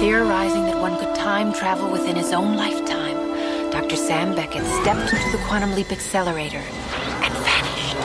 Theorizing that one could time travel within his own lifetime, Dr. Sam Beckett stepped into the quantum leap accelerator and vanished.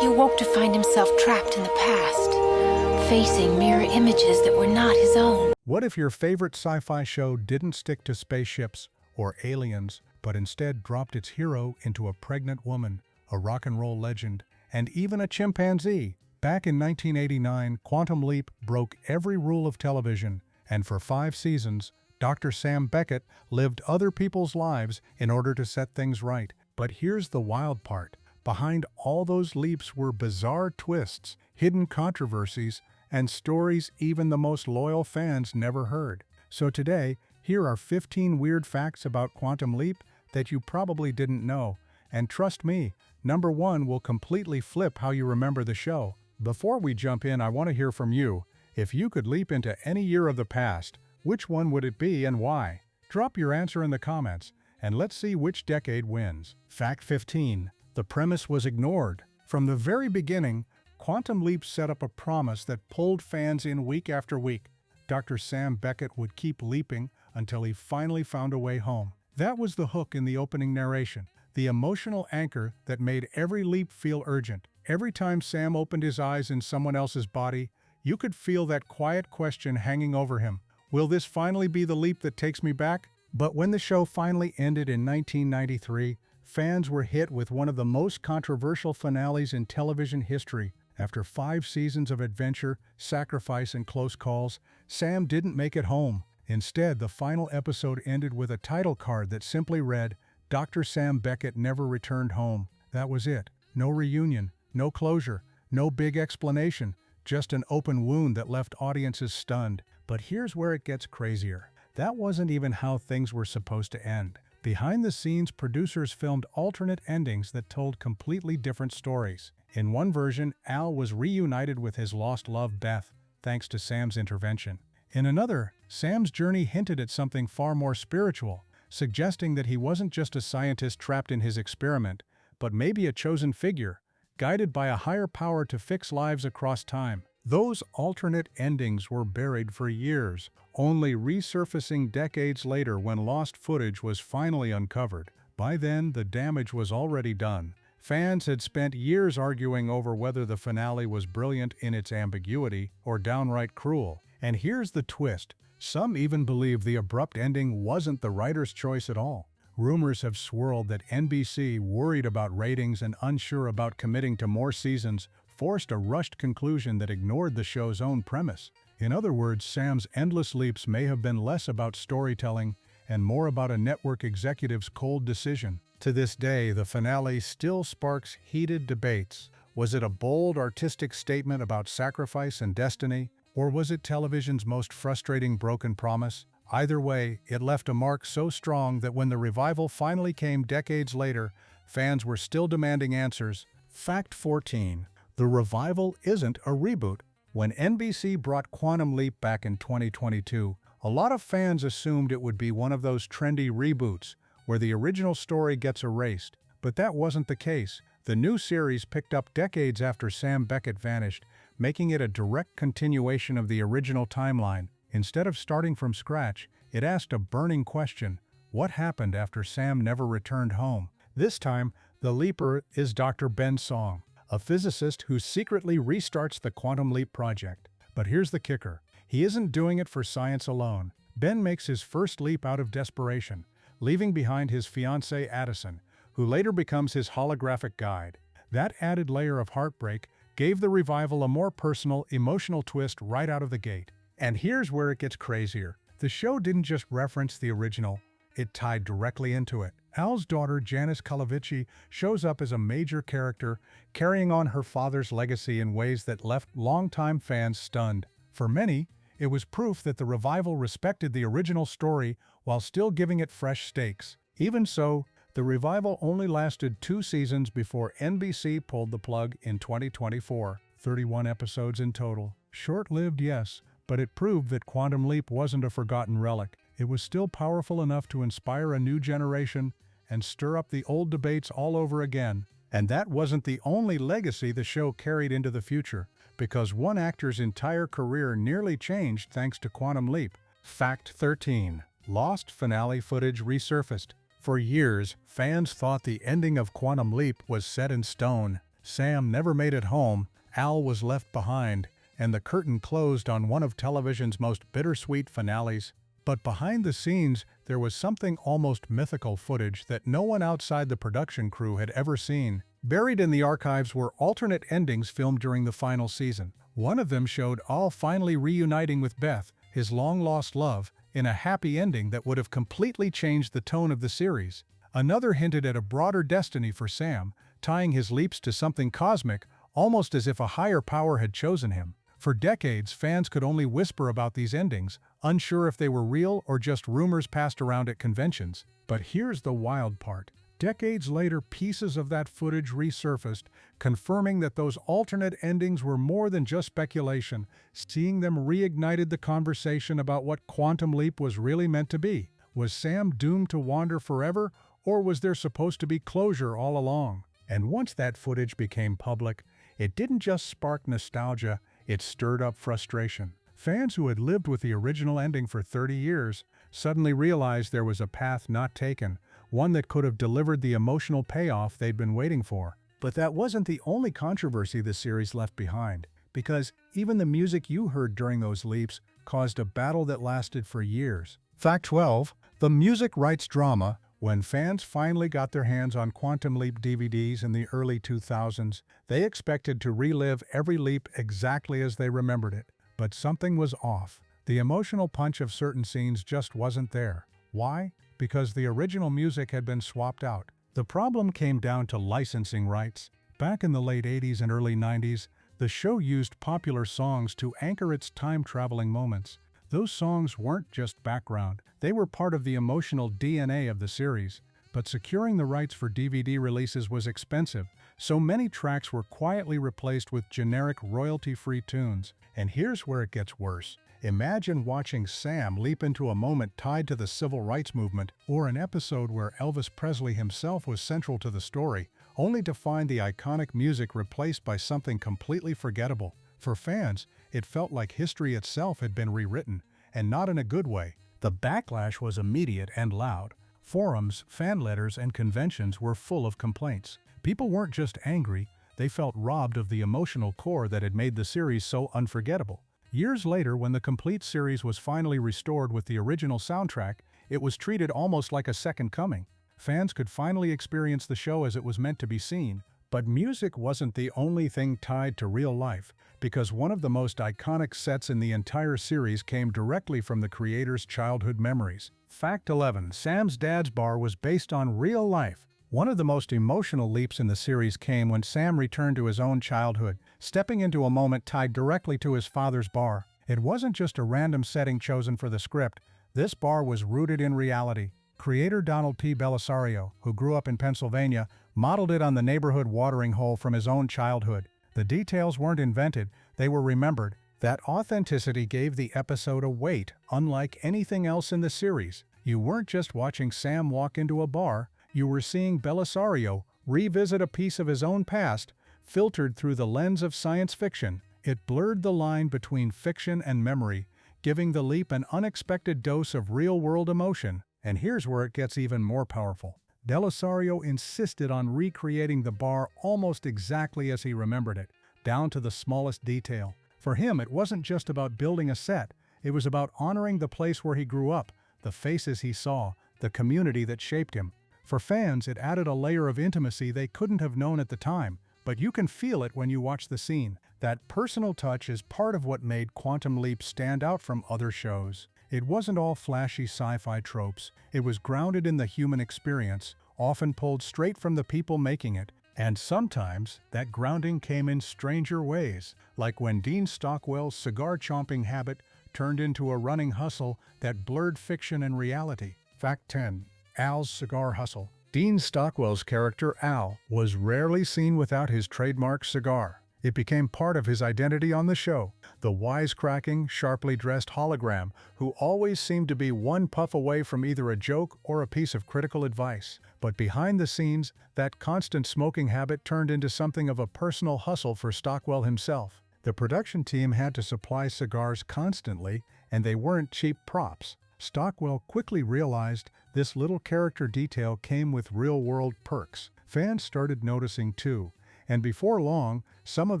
He awoke to find himself trapped in the past, facing mirror images that were not his own. What if your favorite sci-fi show didn't stick to spaceships or aliens, but instead dropped its hero into a pregnant woman, a rock and roll legend, and even a chimpanzee? Back in 1989, Quantum Leap broke every rule of television, and for 5 seasons, Dr. Sam Beckett lived other people's lives in order to set things right. But here's the wild part. Behind all those leaps were bizarre twists, hidden controversies, and stories even the most loyal fans never heard. So today, here are 15 weird facts about Quantum Leap that you probably didn't know. And trust me, number 1 will completely flip how you remember the show. Before we jump in, I want to hear from you. If you could leap into any year of the past, which one would it be and why? Drop your answer in the comments, and let's see which decade wins. Fact 15. The premise was ignored. From the very beginning, Quantum Leap set up a promise that pulled fans in week after week. Dr. Sam Beckett would keep leaping until he finally found a way home. That was the hook in the opening narration, the emotional anchor that made every leap feel urgent. Every time Sam opened his eyes in someone else's body, you could feel that quiet question hanging over him. Will this finally be the leap that takes me back? But when the show finally ended in 1993, fans were hit with one of the most controversial finales in television history. After 5 seasons of adventure, sacrifice, and close calls, Sam didn't make it home. Instead, the final episode ended with a title card that simply read, "Dr. Sam Beckett never returned home." That was it. No reunion, no closure, no big explanation, just an open wound that left audiences stunned. But here's where it gets crazier. That wasn't even how things were supposed to end. Behind the scenes, producers filmed alternate endings that told completely different stories. In one version, Al was reunited with his lost love Beth, thanks to Sam's intervention. In another, Sam's journey hinted at something far more spiritual, suggesting that he wasn't just a scientist trapped in his experiment, but maybe a chosen figure, guided by a higher power to fix lives across time. Those alternate endings were buried for years, only resurfacing decades later when lost footage was finally uncovered. By then, the damage was already done. Fans had spent years arguing over whether the finale was brilliant in its ambiguity or downright cruel. And here's the twist. Some even believe the abrupt ending wasn't the writer's choice at all. Rumors have swirled that NBC, worried about ratings and unsure about committing to more seasons, forced a rushed conclusion that ignored the show's own premise. In other words, Sam's endless leaps may have been less about storytelling and more about a network executive's cold decision. To this day, the finale still sparks heated debates. Was it a bold, artistic statement about sacrifice and destiny, or was it television's most frustrating broken promise? Either way, it left a mark so strong that when the revival finally came decades later, fans were still demanding answers. Fact 14. The revival isn't a reboot. When NBC brought Quantum Leap back in 2022, a lot of fans assumed it would be one of those trendy reboots, where the original story gets erased. But that wasn't the case. The new series picked up decades after Sam Beckett vanished, making it a direct continuation of the original timeline. Instead of starting from scratch, it asked a burning question: what happened after Sam never returned home? This time, the leaper is Dr. Ben Song, a physicist who secretly restarts the Quantum Leap project. But here's the kicker. He isn't doing it for science alone. Ben makes his first leap out of desperation, leaving behind his fiancée Addison, who later becomes his holographic guide. That added layer of heartbreak gave the revival a more personal, emotional twist right out of the gate. And here's where it gets crazier. The show didn't just reference the original, it tied directly into it. Al's daughter, Janice Kalavici, shows up as a major character, carrying on her father's legacy in ways that left longtime fans stunned. For many, it was proof that the revival respected the original story while still giving it fresh stakes. Even so, the revival only lasted 2 seasons before NBC pulled the plug in 2024. 31 episodes in total. Short-lived, yes, but it proved that Quantum Leap wasn't a forgotten relic. It was still powerful enough to inspire a new generation and stir up the old debates all over again. And that wasn't the only legacy the show carried into the future, because one actor's entire career nearly changed thanks to Quantum Leap. Fact 13. Lost finale footage resurfaced. For years, fans thought the ending of Quantum Leap was set in stone. Sam never made it home, Al was left behind, and the curtain closed on one of television's most bittersweet finales. But behind the scenes, there was something almost mythical footage that no one outside the production crew had ever seen. Buried in the archives were alternate endings filmed during the final season. One of them showed Al finally reuniting with Beth, his long-lost love, in a happy ending that would have completely changed the tone of the series. Another hinted at a broader destiny for Sam, tying his leaps to something cosmic, almost as if a higher power had chosen him. For decades, fans could only whisper about these endings, unsure if they were real or just rumors passed around at conventions. But here's the wild part. Decades later, pieces of that footage resurfaced, confirming that those alternate endings were more than just speculation. Seeing them reignited the conversation about what Quantum Leap was really meant to be. Was Sam doomed to wander forever, or was there supposed to be closure all along? And once that footage became public, it didn't just spark nostalgia, it stirred up frustration. Fans who had lived with the original ending for 30 years suddenly realized there was a path not taken, one that could have delivered the emotional payoff they'd been waiting for. But that wasn't the only controversy the series left behind, because even the music you heard during those leaps caused a battle that lasted for years. Fact 12. The music rights drama. When fans finally got their hands on Quantum Leap DVDs in the early 2000s, they expected to relive every leap exactly as they remembered it. But something was off. The emotional punch of certain scenes just wasn't there. Why? Because the original music had been swapped out. The problem came down to licensing rights. Back in the late 80s and early 90s, the show used popular songs to anchor its time-traveling moments. Those songs weren't just background, they were part of the emotional DNA of the series. But securing the rights for DVD releases was expensive, so many tracks were quietly replaced with generic royalty-free tunes. And here's where it gets worse. Imagine watching Sam leap into a moment tied to the civil rights movement, or an episode where Elvis Presley himself was central to the story, only to find the iconic music replaced by something completely forgettable. For fans, it felt like history itself had been rewritten, and not in a good way. The backlash was immediate and loud. Forums, fan letters, and conventions were full of complaints. People weren't just angry, they felt robbed of the emotional core that had made the series so unforgettable. Years later, when the complete series was finally restored with the original soundtrack, it was treated almost like a second coming. Fans could finally experience the show as it was meant to be seen. But music wasn't the only thing tied to real life, because one of the most iconic sets in the entire series came directly from the creator's childhood memories. Fact 11. Sam's dad's bar was based on real life. One of the most emotional leaps in the series came when Sam returned to his own childhood, stepping into a moment tied directly to his father's bar. It wasn't just a random setting chosen for the script. This bar was rooted in reality. Creator Donald P. Belisario, who grew up in Pennsylvania, modeled it on the neighborhood watering hole from his own childhood. The details weren't invented, they were remembered. That authenticity gave the episode a weight unlike anything else in the series. You weren't just watching Sam walk into a bar, you were seeing Belisario revisit a piece of his own past, filtered through the lens of science fiction. It blurred the line between fiction and memory, giving the leap an unexpected dose of real-world emotion. And here's where it gets even more powerful. Belisario insisted on recreating the bar almost exactly as he remembered it, down to the smallest detail. For him, it wasn't just about building a set, it was about honoring the place where he grew up, the faces he saw, the community that shaped him. For fans, it added a layer of intimacy they couldn't have known at the time, but you can feel it when you watch the scene. That personal touch is part of what made Quantum Leap stand out from other shows. It wasn't all flashy sci-fi tropes, it was grounded in the human experience, often pulled straight from the people making it. And sometimes, that grounding came in stranger ways, like when Dean Stockwell's cigar-chomping habit turned into a running hustle that blurred fiction and reality. Fact 10. Al's cigar hustle. Dean Stockwell's character, Al, was rarely seen without his trademark cigar. It became part of his identity on the show. The wisecracking, sharply dressed hologram who always seemed to be one puff away from either a joke or a piece of critical advice. But behind the scenes, that constant smoking habit turned into something of a personal hustle for Stockwell himself. The production team had to supply cigars constantly, and they weren't cheap props. Stockwell quickly realized this little character detail came with real-world perks. Fans started noticing too, and before long, some of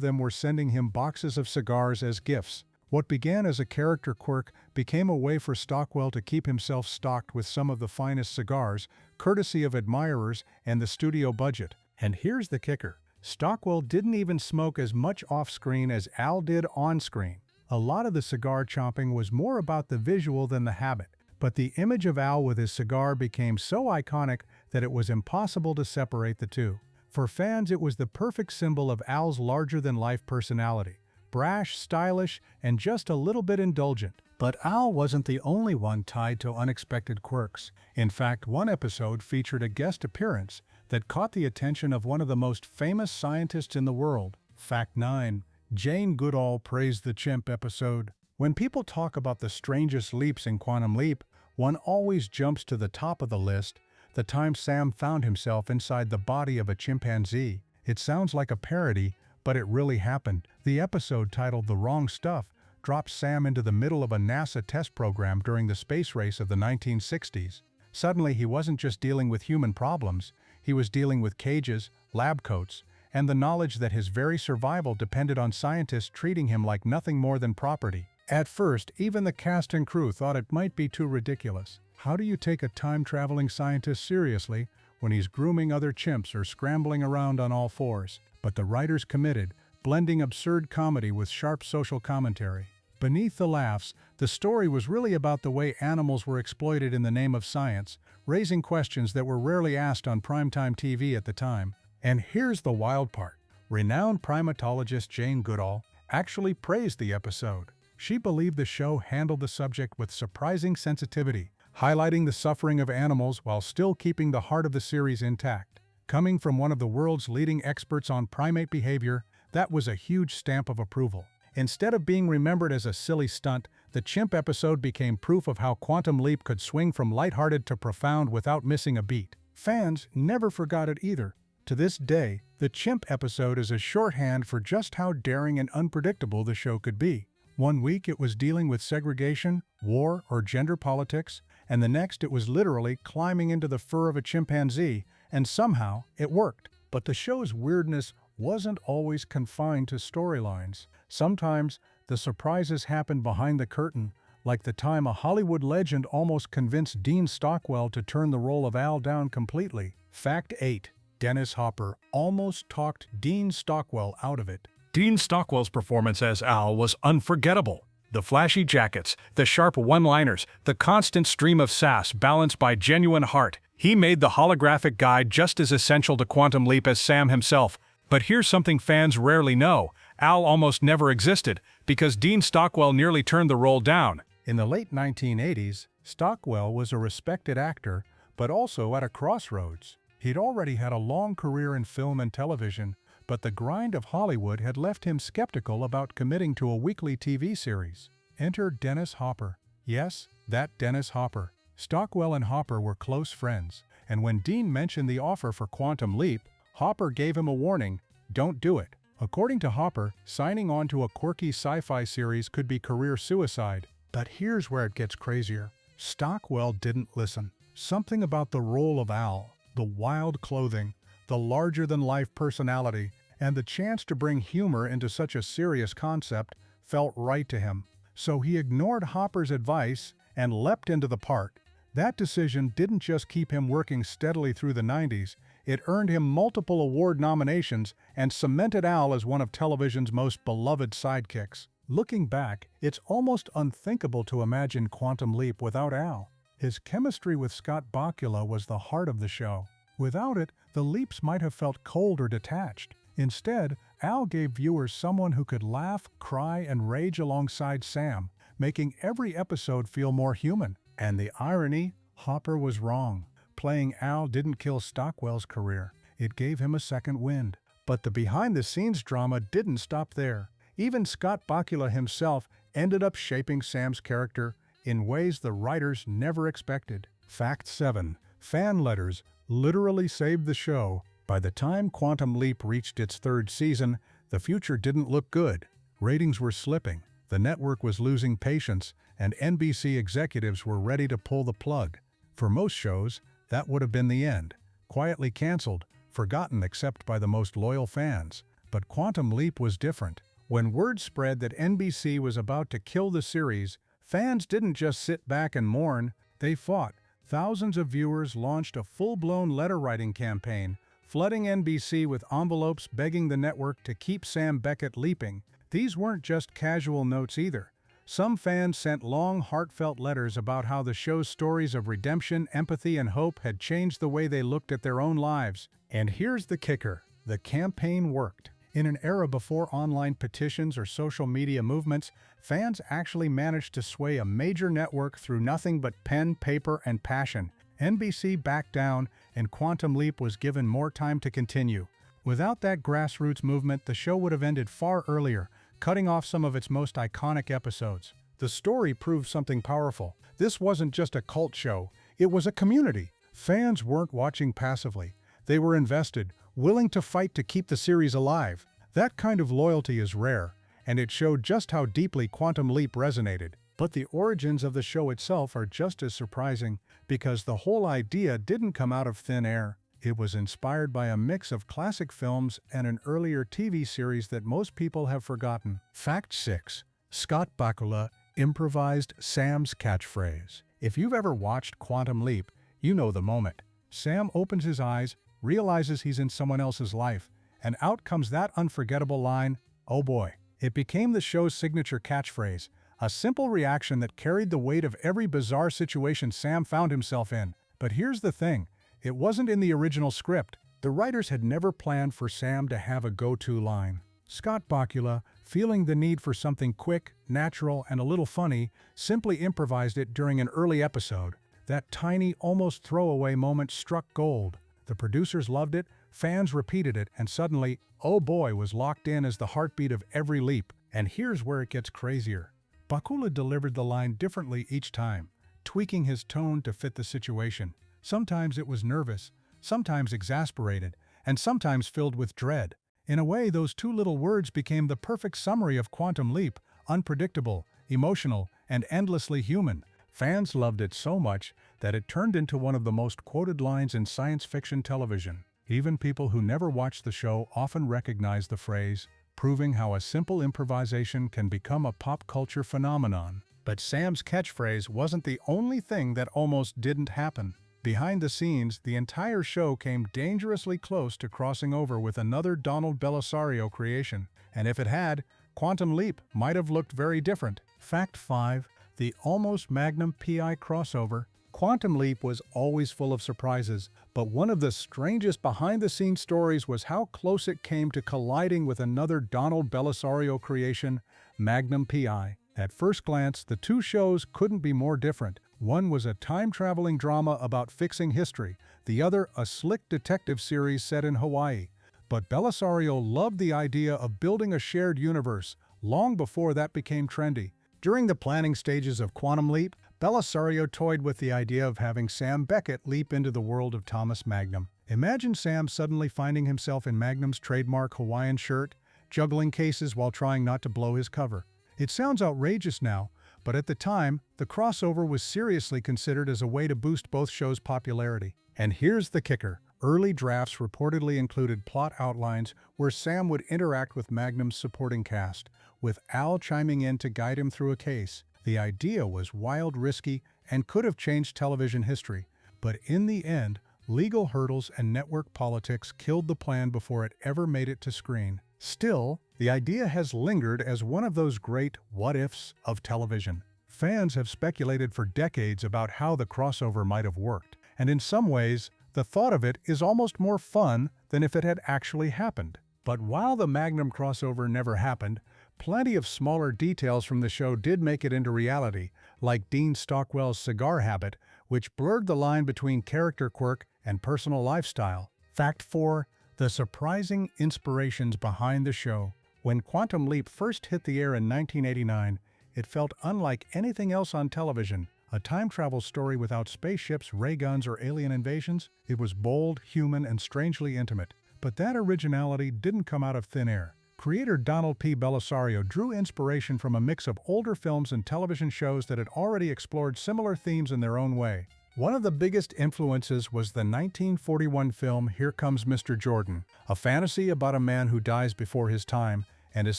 them were sending him boxes of cigars as gifts. What began as a character quirk became a way for Stockwell to keep himself stocked with some of the finest cigars, courtesy of admirers and the studio budget. And here's the kicker. Stockwell didn't even smoke as much off-screen as Al did on-screen. A lot of the cigar chomping was more about the visual than the habit, but the image of Al with his cigar became so iconic that it was impossible to separate the two. For fans, it was the perfect symbol of Al's larger-than-life personality. Brash, stylish, and just a little bit indulgent. But Al wasn't the only one tied to unexpected quirks. In fact, one episode featured a guest appearance that caught the attention of one of the most famous scientists in the world. Fact 9. Jane Goodall praised the chimp episode. When people talk about the strangest leaps in Quantum Leap, one always jumps to the top of the list, the time Sam found himself inside the body of a chimpanzee. It sounds like a parody, but it really happened. The episode, titled The Wrong Stuff, dropped Sam into the middle of a NASA test program during the space race of the 1960s. Suddenly, he wasn't just dealing with human problems, he was dealing with cages, lab coats, and the knowledge that his very survival depended on scientists treating him like nothing more than property. At first, even the cast and crew thought it might be too ridiculous. How do you take a time-traveling scientist seriously when he's grooming other chimps or scrambling around on all fours? But the writers committed, blending absurd comedy with sharp social commentary. Beneath the laughs, the story was really about the way animals were exploited in the name of science, raising questions that were rarely asked on primetime TV at the time. And here's the wild part. Renowned primatologist Jane Goodall actually praised the episode. She believed the show handled the subject with surprising sensitivity, highlighting the suffering of animals while still keeping the heart of the series intact. Coming from one of the world's leading experts on primate behavior, that was a huge stamp of approval. Instead of being remembered as a silly stunt, the chimp episode became proof of how Quantum Leap could swing from lighthearted to profound without missing a beat. Fans never forgot it either. To this day, the chimp episode is a shorthand for just how daring and unpredictable the show could be. One week it was dealing with segregation, war, or gender politics, and the next it was literally climbing into the fur of a chimpanzee, and somehow it worked. But the show's weirdness wasn't always confined to storylines. Sometimes the surprises happened behind the curtain, like the time a Hollywood legend almost convinced Dean Stockwell to turn the role of Al down completely. Fact 8. Dennis Hopper almost talked Dean Stockwell out of it. Dean Stockwell's performance as Al was unforgettable. The flashy jackets, the sharp one-liners, the constant stream of sass balanced by genuine heart. He made the holographic guide just as essential to Quantum Leap as Sam himself. But here's something fans rarely know. Al almost never existed, because Dean Stockwell nearly turned the role down. In the late 1980s, Stockwell was a respected actor, but also at a crossroads. He'd already had a long career in film and television, but the grind of Hollywood had left him skeptical about committing to a weekly TV series. Enter Dennis Hopper. Yes, that Dennis Hopper. Stockwell and Hopper were close friends, and when Dean mentioned the offer for Quantum Leap, Hopper gave him a warning: don't do it. According to Hopper, signing on to a quirky sci-fi series could be career suicide. But here's where it gets crazier. Stockwell didn't listen. Something about the role of Al, the wild clothing, the larger-than-life personality, and the chance to bring humor into such a serious concept felt right to him. So he ignored Hopper's advice and leapt into the part. That decision didn't just keep him working steadily through the 90s, it earned him multiple award nominations and cemented Al as one of television's most beloved sidekicks. Looking back, it's almost unthinkable to imagine Quantum Leap without Al. His chemistry with Scott Bakula was the heart of the show. Without it, the leaps might have felt cold or detached. Instead, Al gave viewers someone who could laugh, cry, and rage alongside Sam, making every episode feel more human. And the irony? Hopper was wrong. Playing Al didn't kill Stockwell's career. It gave him a second wind. But the behind-the-scenes drama didn't stop there. Even Scott Bakula himself ended up shaping Sam's character in ways the writers never expected. Fact 7. Fan letters literally saved the show. By the time Quantum Leap reached its third season, the future didn't look good. Ratings were slipping, the network was losing patience, and NBC executives were ready to pull the plug. For most shows, that would have been the end. Quietly canceled, forgotten except by the most loyal fans. But Quantum Leap was different. When word spread that NBC was about to kill the series, fans didn't just sit back and mourn, they fought. Thousands of viewers launched a full-blown letter-writing campaign, flooding NBC with envelopes begging the network to keep Sam Beckett leaping. These weren't just casual notes either. Some fans sent long, heartfelt letters about how the show's stories of redemption, empathy, and hope had changed the way they looked at their own lives. And here's the kicker: the campaign worked. In an era before online petitions or social media movements, fans actually managed to sway a major network through nothing but pen, paper, and passion. NBC backed down, and Quantum Leap was given more time to continue. Without that grassroots movement, the show would have ended far earlier, cutting off some of its most iconic episodes. The story proved something powerful. This wasn't just a cult show, it was a community. Fans weren't watching passively. They were invested, willing to fight to keep the series alive. That kind of loyalty is rare, and it showed just how deeply Quantum Leap resonated. But the origins of the show itself are just as surprising, because the whole idea didn't come out of thin air. It was inspired by a mix of classic films and an earlier TV series that most people have forgotten. Fact 6. Scott Bakula improvised Sam's catchphrase. If you've ever watched Quantum Leap, you know the moment. Sam opens his eyes, realizes he's in someone else's life, and out comes that unforgettable line, "Oh boy." It became the show's signature catchphrase, a simple reaction that carried the weight of every bizarre situation Sam found himself in. But here's the thing, it wasn't in the original script. The writers had never planned for Sam to have a go-to line. Scott Bakula, feeling the need for something quick, natural, and a little funny, simply improvised it during an early episode. That tiny, almost throwaway moment struck gold. The producers loved it, fans repeated it, and suddenly, "Oh boy" was locked in as the heartbeat of every leap. And here's where it gets crazier. Bakula delivered the line differently each time, tweaking his tone to fit the situation. Sometimes it was nervous, sometimes exasperated, and sometimes filled with dread. In a way, those two little words became the perfect summary of Quantum Leap: unpredictable, emotional, and endlessly human. Fans loved it so much that it turned into one of the most quoted lines in science fiction television. Even people who never watched the show often recognize the phrase, proving how a simple improvisation can become a pop culture phenomenon. But Sam's catchphrase wasn't the only thing that almost didn't happen. Behind the scenes, the entire show came dangerously close to crossing over with another Donald Bellisario creation. And if it had, Quantum Leap might have looked very different. Fact 5. The almost Magnum PI crossover. Quantum Leap was always full of surprises, but one of the strangest behind-the-scenes stories was how close it came to colliding with another Donald Bellisario creation, Magnum PI. At first glance, the two shows couldn't be more different. One was a time-traveling drama about fixing history, the other a slick detective series set in Hawaii. But Bellisario loved the idea of building a shared universe, long before that became trendy. During the planning stages of Quantum Leap, Bellisario toyed with the idea of having Sam Beckett leap into the world of Thomas Magnum. Imagine Sam suddenly finding himself in Magnum's trademark Hawaiian shirt, juggling cases while trying not to blow his cover. It sounds outrageous now, but at the time, the crossover was seriously considered as a way to boost both shows' popularity. And here's the kicker. Early drafts reportedly included plot outlines where Sam would interact with Magnum's supporting cast, with Al chiming in to guide him through a case. The idea was wild, risky, and could have changed television history. But in the end, legal hurdles and network politics killed the plan before it ever made it to screen. Still, the idea has lingered as one of those great what-ifs of television. Fans have speculated for decades about how the crossover might have worked, and in some ways, the thought of it is almost more fun than if it had actually happened. But while the Magnum crossover never happened, plenty of smaller details from the show did make it into reality, like Dean Stockwell's cigar habit, which blurred the line between character quirk and personal lifestyle. Fact 4. The surprising inspirations behind the show. When Quantum Leap first hit the air in 1989, it felt unlike anything else on television. A time travel story without spaceships, ray guns, or alien invasions. It was bold, human, and strangely intimate. But that originality didn't come out of thin air. Creator Donald P. Bellisario drew inspiration from a mix of older films and television shows that had already explored similar themes in their own way. One of the biggest influences was the 1941 film Here Comes Mr. Jordan, a fantasy about a man who dies before his time and is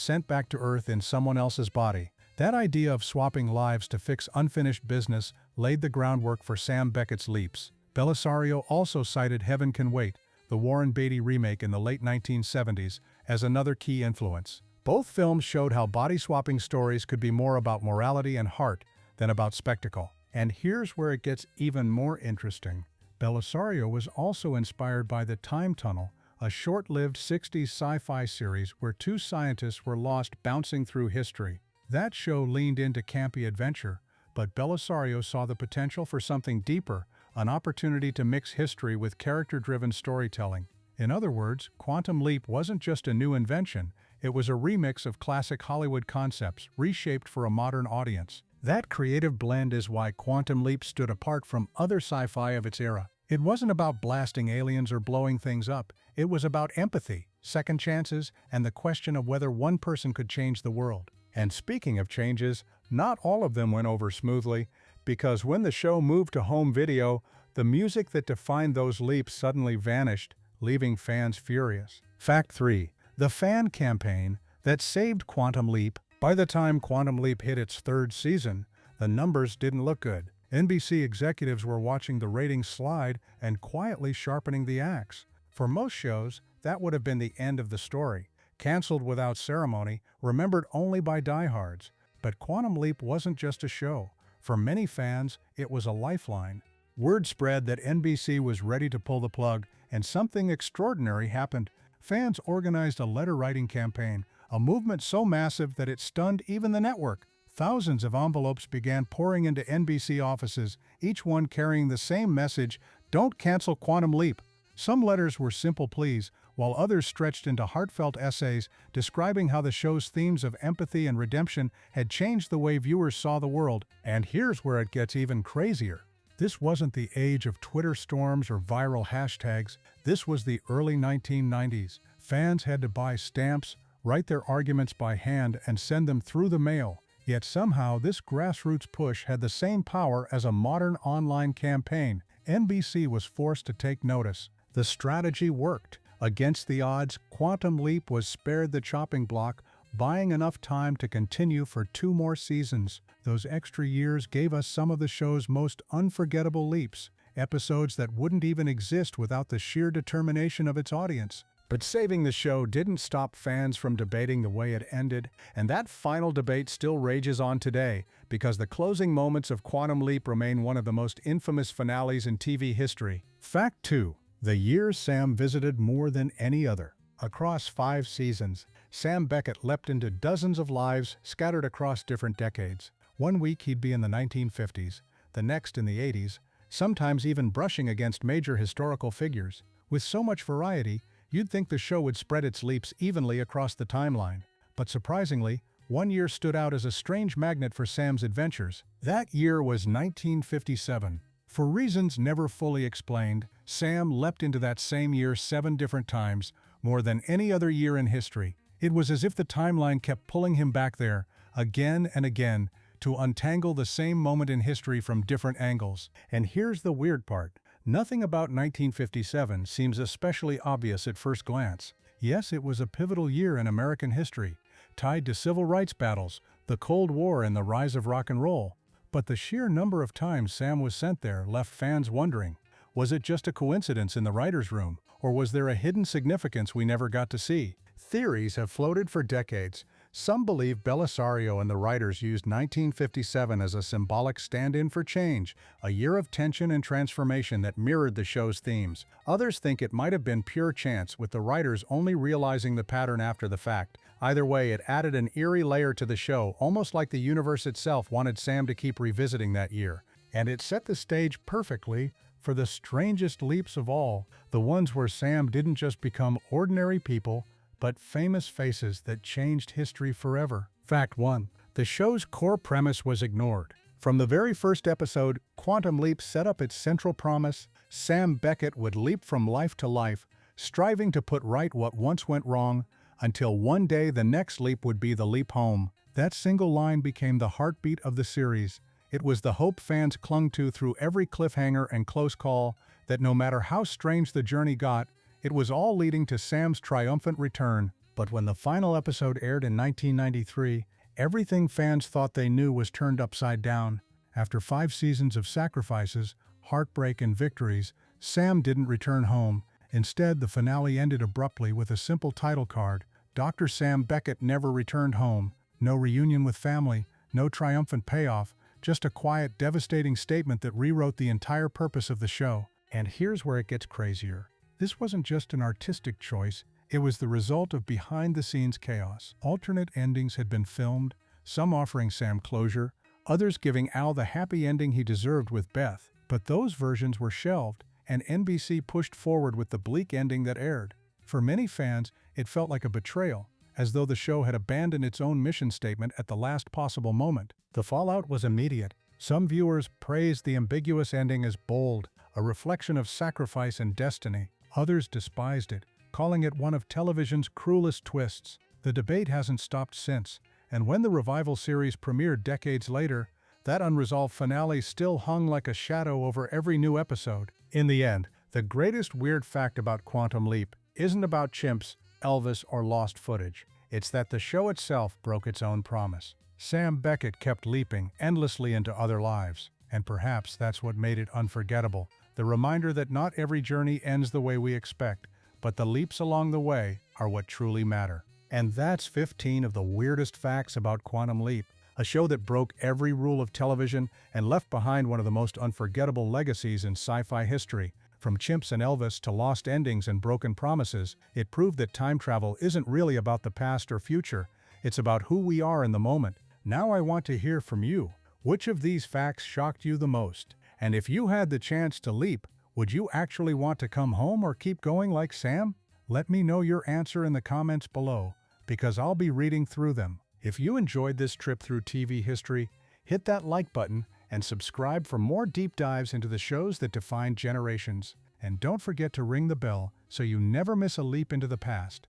sent back to Earth in someone else's body. That idea of swapping lives to fix unfinished business laid the groundwork for Sam Beckett's leaps. Bellisario also cited Heaven Can Wait, the Warren Beatty remake in the late 1970s, as another key influence. Both films showed how body-swapping stories could be more about morality and heart than about spectacle. And here's where it gets even more interesting. Bellisario was also inspired by The Time Tunnel, a short-lived 60s sci-fi series where two scientists were lost bouncing through history. That show leaned into campy adventure, but Bellisario saw the potential for something deeper, an opportunity to mix history with character-driven storytelling. In other words, Quantum Leap wasn't just a new invention, it was a remix of classic Hollywood concepts, reshaped for a modern audience. That creative blend is why Quantum Leap stood apart from other sci-fi of its era. It wasn't about blasting aliens or blowing things up, it was about empathy, second chances, and the question of whether one person could change the world. And speaking of changes, not all of them went over smoothly, because when the show moved to home video, the music that defined those leaps suddenly vanished, leaving fans furious. Fact 3. The fan campaign that saved Quantum Leap. By the time Quantum Leap hit its third season, the numbers didn't look good. NBC executives were watching the ratings slide and quietly sharpening the axe. For most shows, that would have been the end of the story. Canceled without ceremony, remembered only by diehards. But Quantum Leap wasn't just a show. For many fans, it was a lifeline. Word spread that NBC was ready to pull the plug, and something extraordinary happened. Fans organized a letter-writing campaign, a movement so massive that it stunned even the network. Thousands of envelopes began pouring into NBC offices, each one carrying the same message: "Don't cancel Quantum Leap." Some letters were simple pleas, while others stretched into heartfelt essays describing how the show's themes of empathy and redemption had changed the way viewers saw the world. And here's where it gets even crazier. This wasn't the age of Twitter storms or viral hashtags. This was the early 1990s. Fans had to buy stamps, write their arguments by hand, and send them through the mail. Yet somehow this grassroots push had the same power as a modern online campaign. NBC was forced to take notice. The strategy worked. Against the odds, Quantum Leap was spared the chopping block, buying enough time to continue for 2 more seasons. Those extra years gave us some of the show's most unforgettable leaps, episodes that wouldn't even exist without the sheer determination of its audience. But saving the show didn't stop fans from debating the way it ended, and that final debate still rages on today, because the closing moments of Quantum Leap remain one of the most infamous finales in TV history. Fact 2. The year Sam visited more than any other. Across 5 seasons, Sam Beckett leapt into dozens of lives scattered across different decades. One week he'd be in the 1950s, the next in the 80s, sometimes even brushing against major historical figures. With so much variety, you'd think the show would spread its leaps evenly across the timeline. But surprisingly, one year stood out as a strange magnet for Sam's adventures. That year was 1957. For reasons never fully explained, Sam leapt into that same year 7 different times, more than any other year in history. It was as if the timeline kept pulling him back there, again and again, to untangle the same moment in history from different angles. And here's the weird part. Nothing about 1957 seems especially obvious at first glance. Yes, it was a pivotal year in American history, tied to civil rights battles, the Cold War, and the rise of rock and roll. But the sheer number of times Sam was sent there left fans wondering, was it just a coincidence in the writer's room, or was there a hidden significance we never got to see? Theories have floated for decades. Some believe Bellisario and the writers used 1957 as a symbolic stand-in for change, a year of tension and transformation that mirrored the show's themes. Others think it might have been pure chance, with the writers only realizing the pattern after the fact. Either way, it added an eerie layer to the show, almost like the universe itself wanted Sam to keep revisiting that year. And it set the stage perfectly for the strangest leaps of all, the ones where Sam didn't just become ordinary people, but famous faces that changed history forever. Fact 1. The show's core premise was ignored. From the very first episode, Quantum Leap set up its central promise: Sam Beckett would leap from life to life, striving to put right what once went wrong, until one day the next leap would be the leap home. That single line became the heartbeat of the series. It was the hope fans clung to through every cliffhanger and close call, that no matter how strange the journey got, it was all leading to Sam's triumphant return. But when the final episode aired in 1993, everything fans thought they knew was turned upside down. After 5 seasons of sacrifices, heartbreak, and victories, Sam didn't return home. Instead, the finale ended abruptly with a simple title card: Dr. Sam Beckett never returned home. No reunion with family, no triumphant payoff, just a quiet, devastating statement that rewrote the entire purpose of the show. And here's where it gets crazier. This wasn't just an artistic choice, it was the result of behind-the-scenes chaos. Alternate endings had been filmed, some offering Sam closure, others giving Al the happy ending he deserved with Beth. But those versions were shelved, and NBC pushed forward with the bleak ending that aired. For many fans, it felt like a betrayal, as though the show had abandoned its own mission statement at the last possible moment. The fallout was immediate. Some viewers praised the ambiguous ending as bold, a reflection of sacrifice and destiny. Others despised it, calling it one of television's cruelest twists. The debate hasn't stopped since, and when the revival series premiered decades later, that unresolved finale still hung like a shadow over every new episode. In the end, the greatest weird fact about Quantum Leap isn't about chimps, Elvis, or lost footage. It's that the show itself broke its own promise. Sam Beckett kept leaping endlessly into other lives, and perhaps that's what made it unforgettable. The reminder that not every journey ends the way we expect, but the leaps along the way are what truly matter. And that's 15 of the weirdest facts about Quantum Leap, a show that broke every rule of television and left behind one of the most unforgettable legacies in sci-fi history. From chimps and Elvis to lost endings and broken promises, it proved that time travel isn't really about the past or future, it's about who we are in the moment. Now I want to hear from you. Which of these facts shocked you the most? And if you had the chance to leap, would you actually want to come home or keep going like Sam? Let me know your answer in the comments below, because I'll be reading through them. If you enjoyed this trip through TV history, hit that like button and subscribe for more deep dives into the shows that defined generations. And don't forget to ring the bell so you never miss a leap into the past.